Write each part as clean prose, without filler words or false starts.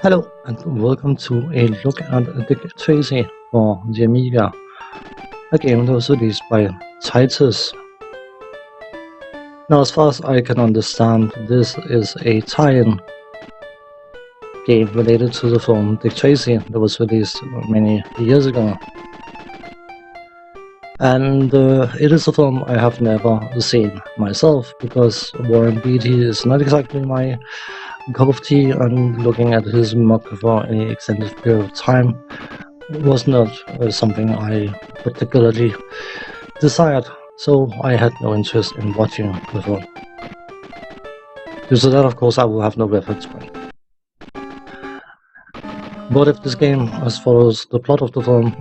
Hello and welcome to a look at the Tracy for the Amiga, a game that was released by Titus. Now, as far as I can understand, this is a tie-in game related to the film Dick Tracy that was released many years ago. And it is a film I have never seen myself because Warren Beatty is not exactly my cup of tea, and looking at his mug for any extended period of time was not something I particularly desired, so I had no interest in watching the film. Due to that, of course, I will have no reference point. But if this game follows the plot of the film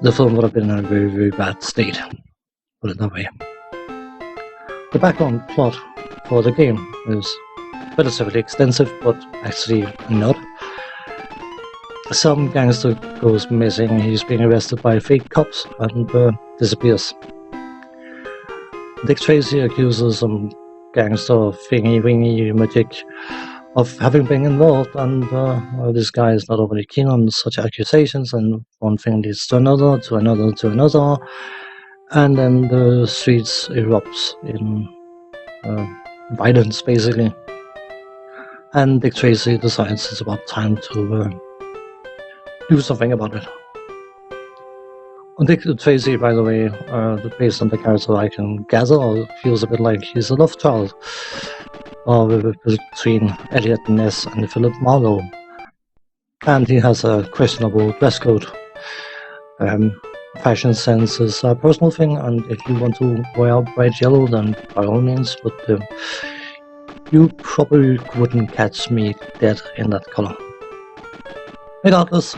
would have been in a very, very bad state, put it that way. The background plot for the game is relatively extensive, but actually not. Some gangster goes missing, he's being arrested by fake cops and disappears. Dick Tracy accuses some gangster thingy-wingy magic of having been involved, and this guy is not overly keen on such accusations, and one thing leads to another, and then the streets erupts in violence, basically. And Dick Tracy decides it's about time to do something about it. Dick Tracy, by the way, based on the character I can gather, feels a bit like he's a love child between Elliot Ness and Philip Marlowe. And he has a questionable dress code. Fashion sense is a personal thing, and if you want to wear bright yellow, then by all means, but you probably wouldn't catch me dead in that color. Regardless,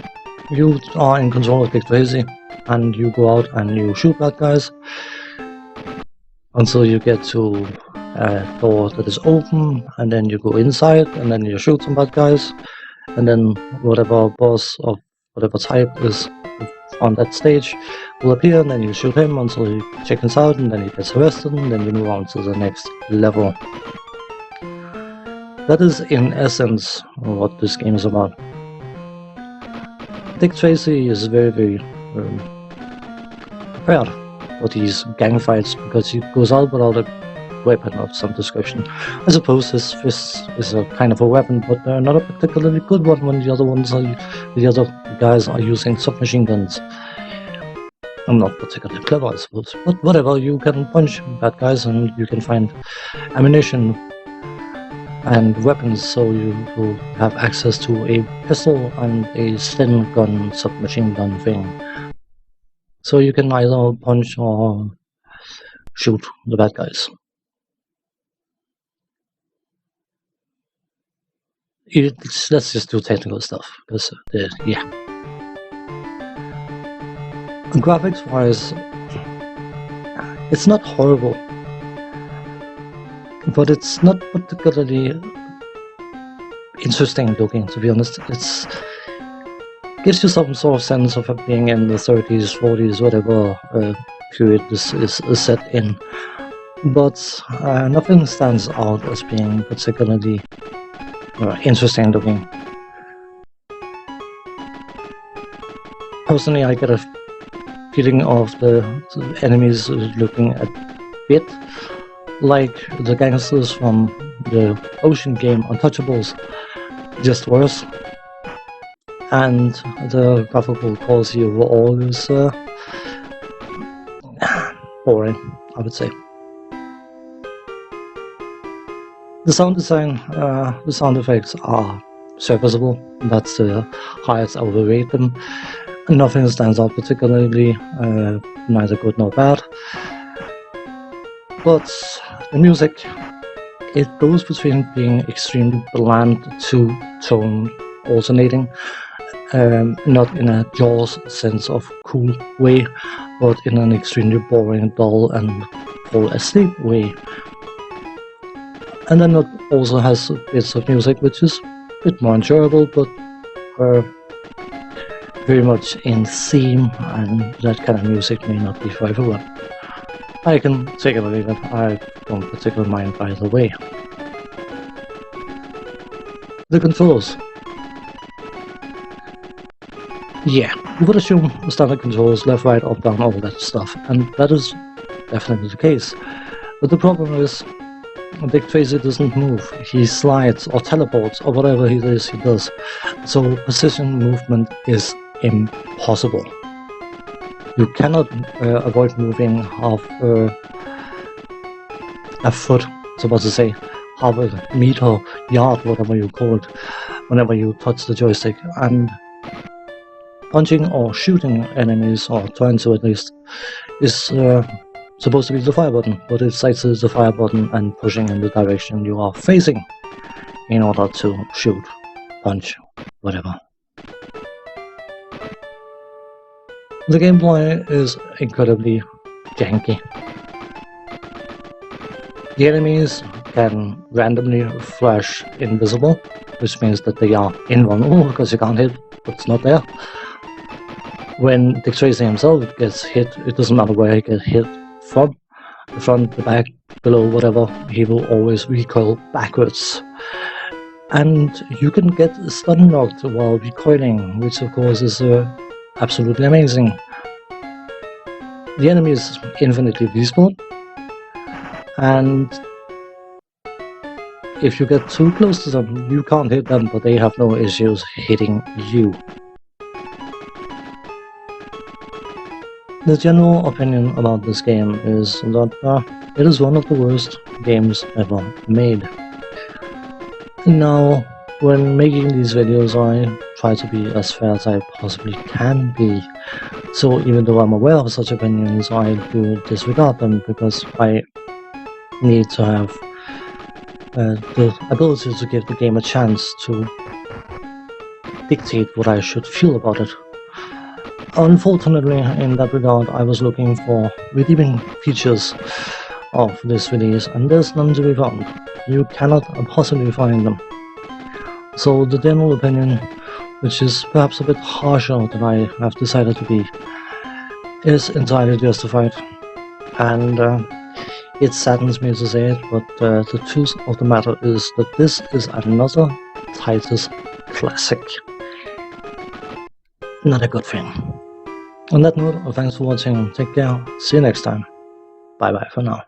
you are in control of Dick Tracy, and you go out and you shoot bad guys until you get to a door that is open, and then you go inside and then you shoot some bad guys, and then whatever boss of whatever type is on that stage will appear, and then you shoot him until he chickens out, and then he gets arrested, and then you move on to the next level. That is in essence what this game is about. Dick Tracy is very, very prepared for these gang fights because he goes out without a weapon of some description. I suppose his fist is a kind of a weapon, but not a particularly good one when the other guys are using submachine guns. I'm not particularly clever, I suppose, but whatever, you can punch bad guys and you can find ammunition and weapons, so you will have access to a pistol and a slim gun, submachine gun thing. So you can either punch or shoot the bad guys. Let's just do technical stuff, because yeah. Graphics wise, it's not horrible, but it's not particularly interesting looking, to be honest. It gives you some sort of sense of being in the 30s, 40s, whatever period this is set in, but nothing stands out as being particularly interesting looking. Personally, I get a feeling of the enemies looking a bit like the gangsters from the ocean game Untouchables, just worse. And the graphical quality overall is boring, I would say. The sound design, the sound effects are serviceable. That's the highest I will rate them. Nothing stands out particularly, neither good nor bad. But the music, it goes between being extremely bland to tone alternating, not in a Jaws sense of cool way, but in an extremely boring, dull and fall asleep way. And then it also has bits of music which is a bit more enjoyable, but very much in theme, and that kind of music may not be for everyone. I can take it or leave it, I don't particularly mind either way. The controls Yeah, you would assume the standard controls, left, right, up, down, all that stuff, and that is definitely the case. But the problem is, Dick Tracy doesn't move. He slides or teleports or whatever it is he does. So precision movement is impossible. You cannot avoid moving half a foot, supposed to say, half a meter, yard, whatever you call it, whenever you touch the joystick. And punching or shooting enemies, or trying to at least, is supposed to be the fire button, but it cites the fire button and pushing in the direction you are facing in order to shoot, punch, whatever. The gameplay is incredibly janky. The enemies can randomly flash invisible, which means that they are invulnerable because you can't hit what's not there. When Dick Tracy himself gets hit, it doesn't matter where he gets hit from, the front, the back, below, whatever, he will always recoil backwards. And you can get stun knocked while recoiling, which of course is absolutely amazing. The enemy is infinitely respawn, and if you get too close to them, you can't hit them, but they have no issues hitting you. The general opinion about this game is that it is one of the worst games ever made. Now, when making these videos, I try to be as fair as I possibly can be. So even though I'm aware of such opinions, I do disregard them because I need to have the ability to give the game a chance to dictate what I should feel about it. Unfortunately, in that regard, I was looking for redeeming features of this release, and there's none to be found. You cannot possibly find them. So the general opinion, which is perhaps a bit harsher than I have decided to be, is entirely justified. And it saddens me to say it, but the truth of the matter is that this is another Titus classic. Not a good thing. On that note, thanks for watching, take care, see you next time, bye bye for now.